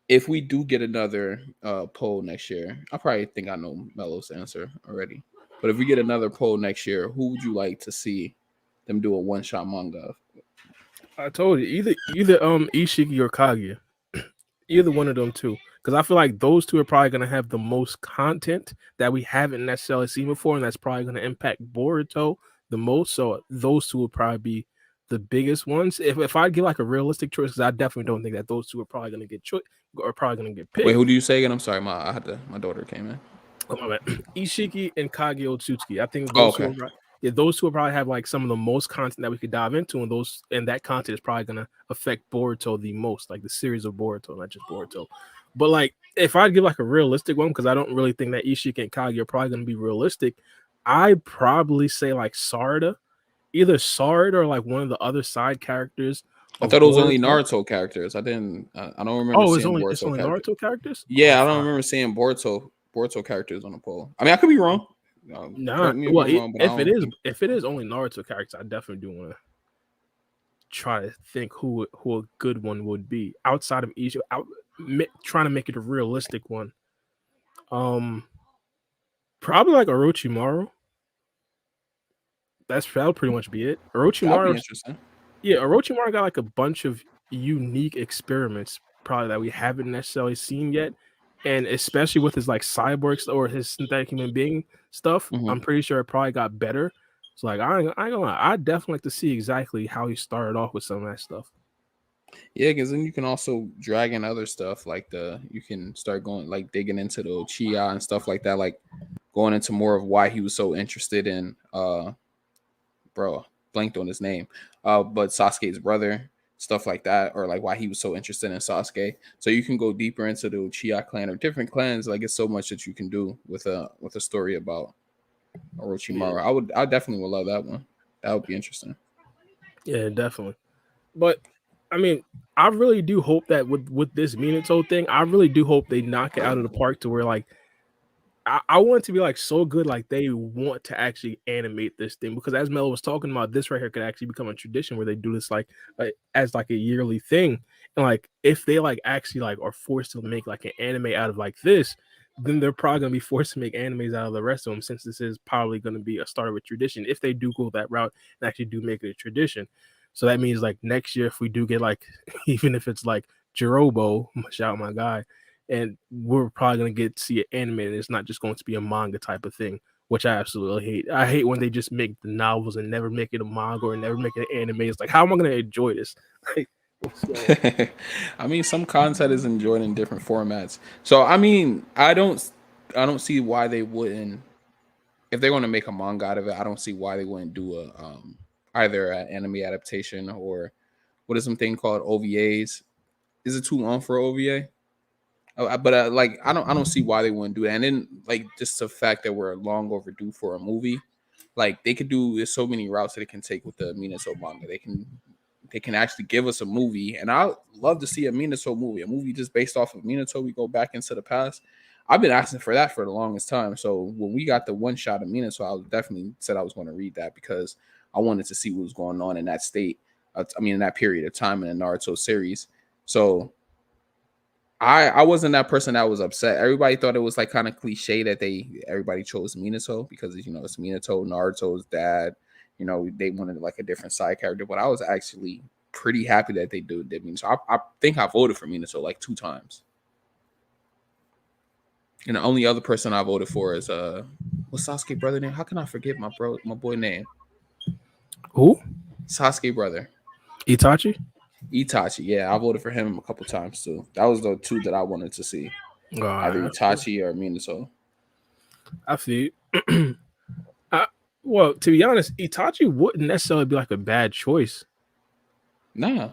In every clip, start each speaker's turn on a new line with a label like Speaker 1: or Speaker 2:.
Speaker 1: if we do get another poll next year, I probably think I know Melo's answer already. But if we get another poll next year, who would you like to see them do a one shot manga of?
Speaker 2: I told you either Ishiki or Kaguya, either one of them two, because I feel like those two are probably gonna have the most content that we haven't necessarily seen before, and that's probably gonna impact Boruto the most. So those two would probably be the biggest ones. If I give like a realistic choice, because I definitely don't think that those two are probably gonna get are probably gonna get
Speaker 1: Wait,
Speaker 2: picked.
Speaker 1: who do you say again? I'm sorry, my daughter came in.
Speaker 2: Oh, my bad. Ishiki and Kaguya Otsutsuki. I think
Speaker 1: Oh,
Speaker 2: those two
Speaker 1: okay.
Speaker 2: are yeah, those two will probably have like some of the most content that we could dive into, and that content is probably gonna affect Boruto the most, like the series of Boruto, not just Boruto. But like if I'd give like a realistic one, because I don't really think that Ishiki and Kaguya are probably gonna be realistic, I'd probably say like Sarada, either Sarada or like one of the other side characters
Speaker 1: I
Speaker 2: of
Speaker 1: thought it was only
Speaker 2: Boruto.
Speaker 1: Naruto characters. I didn't. I don't remember
Speaker 2: Oh,
Speaker 1: seeing
Speaker 2: it's
Speaker 1: Boruto
Speaker 2: only
Speaker 1: characters.
Speaker 2: Naruto characters? Oh
Speaker 1: Yeah, I don't
Speaker 2: fuck.
Speaker 1: remember seeing Boruto characters on the poll. I mean, I could be wrong.
Speaker 2: Nah,
Speaker 1: Correct me if
Speaker 2: well,
Speaker 1: I'm wrong, but I don't think.
Speaker 2: if it is only Naruto characters, I definitely do want to try to think who a good one would be outside of Egypt. Trying to make it a realistic one. Um, Probably like Orochimaru. That'll pretty much be it.
Speaker 1: That'd be
Speaker 2: Orochimaru,
Speaker 1: interesting.
Speaker 2: yeah, Orochimaru got like a bunch of unique experiments probably that we haven't necessarily seen yet, and especially with his like cyborgs or his synthetic human being stuff,
Speaker 1: Hmm.
Speaker 2: I'm pretty sure it probably got better. So like I ain't gonna lie, I definitely like to see exactly how he started off with some of that stuff.
Speaker 1: Yeah, because then you can also drag in other stuff like you can start going like digging into the Uchiha and stuff like that, like going into more of why he was so interested in bro, blanked on his name. But Sasuke's brother, stuff like that, or like why he was so interested in Sasuke. So you can go deeper into the Uchiha clan or different clans. Like it's so much that you can do with a story about
Speaker 2: Yeah,
Speaker 1: Orochimaru. I definitely would love that one. That would be interesting.
Speaker 2: yeah, definitely. But I mean, I really do hope that with this Minato thing, I really do hope they knock it out of the park to where like I want it to be like so good, like they want to actually animate this thing because as Melo was talking about, this right here could actually become a tradition where they do this like as like a yearly thing, and like if they like actually like are forced to make like an anime out of like this, then they're probably gonna be forced to make animes out of the rest of them since this is probably gonna be a start of a tradition if they do go that route and actually do make it a tradition. So that means like next year if we do get like even if it's like Jirobo, shout out my guy, and we're probably gonna get to see it animated. It's not just going to be a manga type of thing, which I absolutely hate. I hate when they just make the novels and never make it a manga or never make it an anime. It's like, how am I gonna enjoy this? Like, what's going on?
Speaker 1: I mean, some content is enjoyed in different formats. So I mean, I don't see why they wouldn't if they're going to make a manga out of it. I don't see why they wouldn't do a either an anime adaptation or what is something called OVAs. Is it too long for OVA? But like I don't see why they wouldn't do that. And then like just the fact that we're long overdue for a movie, like they could do there's so many routes that they can take with the Minato manga. They can actually give us a movie, and I love to see a Minato movie, a movie just based off of Minato. We go back into the past. I've been asking for that for the longest time. So when we got the one shot of Minato, I definitely said I was going to read that because I wanted to see what was going on in that state. I mean, in that period of time in the Naruto series. So I wasn't that person that was upset. Everybody thought it was like kind of cliche that everybody chose Minato because it's Minato, Naruto's dad. They wanted like a different side character, but I was actually pretty happy that they did Minato. I think I voted for Minato like 2 times, and the only other person I voted for is what's Sasuke brother name? How can I forget my boy name?
Speaker 2: Who?
Speaker 1: Sasuke brother.
Speaker 2: Itachi?
Speaker 1: Itachi. Yeah, I voted for him a couple times too. That was the two that I wanted to see. Either
Speaker 2: I feel,
Speaker 1: Itachi or Minato.
Speaker 2: I feel. I, well, to be honest, Itachi wouldn't necessarily be like a bad choice.
Speaker 1: Nah,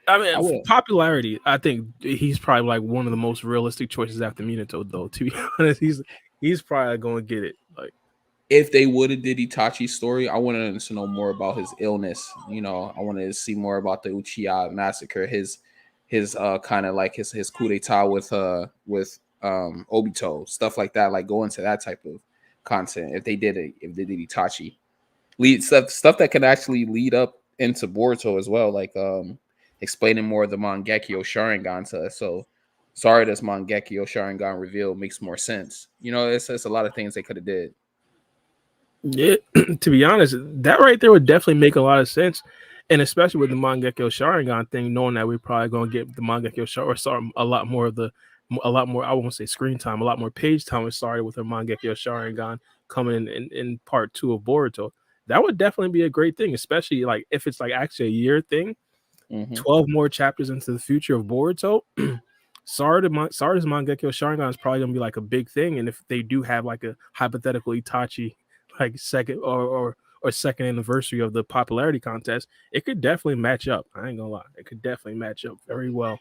Speaker 2: I mean,
Speaker 1: I
Speaker 2: for
Speaker 1: would.
Speaker 2: popularity, I think he's probably like one of the most realistic choices after Minato, though. To be honest, he's probably going to get it. Like,
Speaker 1: If they would have did Itachi's story, I wanted to know more about his illness. I wanted to see more about the Uchiha massacre, his kind of like his coup d'état with Obito, stuff like that. Like go into that type of content. If they did Itachi, lead stuff that can actually lead up into Boruto as well, like explaining more of the Mangekyo Sharingan to us. So Sarada's Mangekyo Sharingan reveal makes more sense. You know, it's a lot of things they could have did.
Speaker 2: Yeah, to be honest, that right there would definitely make a lot of sense. And especially with the Mangekyo Sharingan thing, knowing that we're probably going to get the Mangekyo Sharingan, a lot more of a lot more, I won't say screen time, a lot more page time with Sarada with her Mangekyo Sharingan coming in part 2 of Boruto. That would definitely be a great thing, especially like if it's like actually a year thing, 12 more chapters into the future of Boruto. Sarada's Mangekyo Sharingan is probably gonna be like a big thing, and if they do have like a hypothetical Itachi like second or second anniversary of the popularity contest, it could definitely match up. I ain't gonna lie, it could definitely match up very well.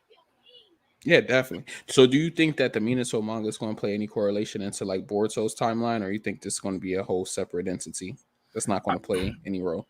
Speaker 1: Yeah, definitely. So, do you think that the Minato manga is going to play any correlation into like Boruto's timeline, or you think this is going to be a whole separate entity that's not going to play any role?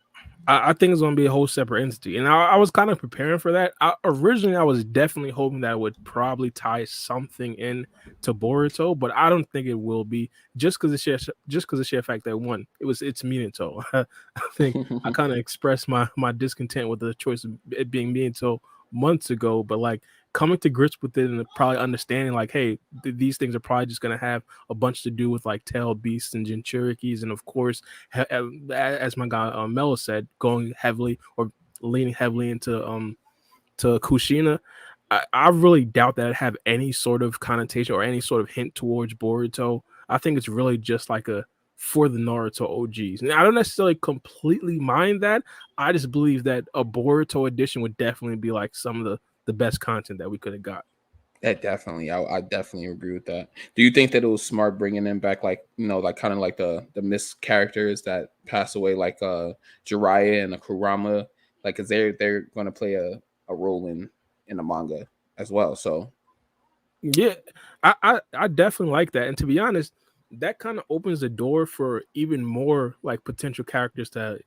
Speaker 2: I think it's going to be a whole separate entity, and I was kind of preparing for that. Originally, I was definitely hoping that it would probably tie something in to Boruto, but I don't think it will be just because the sheer fact that one, it's Minato. I think I kind of expressed my discontent with the choice of it being Minato months ago, but like coming to grips with it and probably understanding like, hey, these things are probably just going to have a bunch to do with like tail beasts and Jinchurikis, and of course as my guy Mello said, going heavily or leaning heavily into to Kushina. I really doubt that it have any sort of connotation or any sort of hint towards Boruto. I think it's really just like a for the Naruto OGs. And I don't necessarily completely mind that. I just believe that a Boruto edition would definitely be like some of the best content that we could have got.
Speaker 1: Yeah, definitely. I definitely agree with that. Do you think that it was smart bringing in back, like, you know, like kind of like the missed characters that pass away, like Jiraiya and Kurama, like, cause they're going to play a role in the manga as well. So
Speaker 2: Yeah, I definitely like that. And to be honest, that kind of opens the door for even more like potential characters to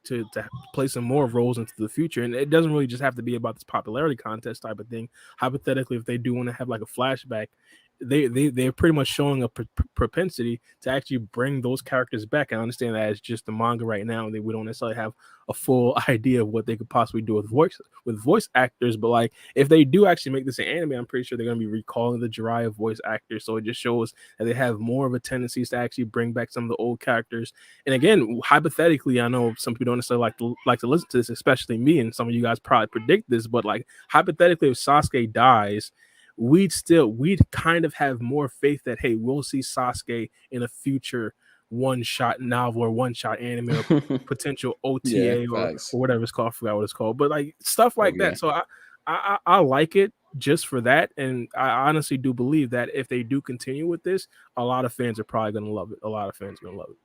Speaker 2: play some more roles into the future. And it doesn't really just have to be about this popularity contest type of thing. Hypothetically, if they do want to have like a flashback, they're pretty much showing a propensity to actually bring those characters back. I understand that it's just the manga right now, and we don't necessarily have a full idea of what they could possibly do with voice actors. But like if they do actually make this an anime, I'm pretty sure they're gonna be recalling the Jiraiya voice actors. So it just shows that they have more of a tendency to actually bring back some of the old characters. And again, hypothetically, I know some people don't necessarily like to listen to this, especially me, and some of you guys probably predict this, but like hypothetically, if Sasuke dies, we'd kind of have more faith that hey, we'll see Sasuke in a future one-shot novel or one-shot anime or potential
Speaker 1: yeah,
Speaker 2: OTA
Speaker 1: facts.
Speaker 2: or whatever it's called. I forgot what it's called, but like stuff
Speaker 1: Oh
Speaker 2: like
Speaker 1: yeah,
Speaker 2: that. So I like it just for that, and I honestly do believe that if they do continue with this, a lot of fans are probably gonna love it. A lot of fans are gonna love it.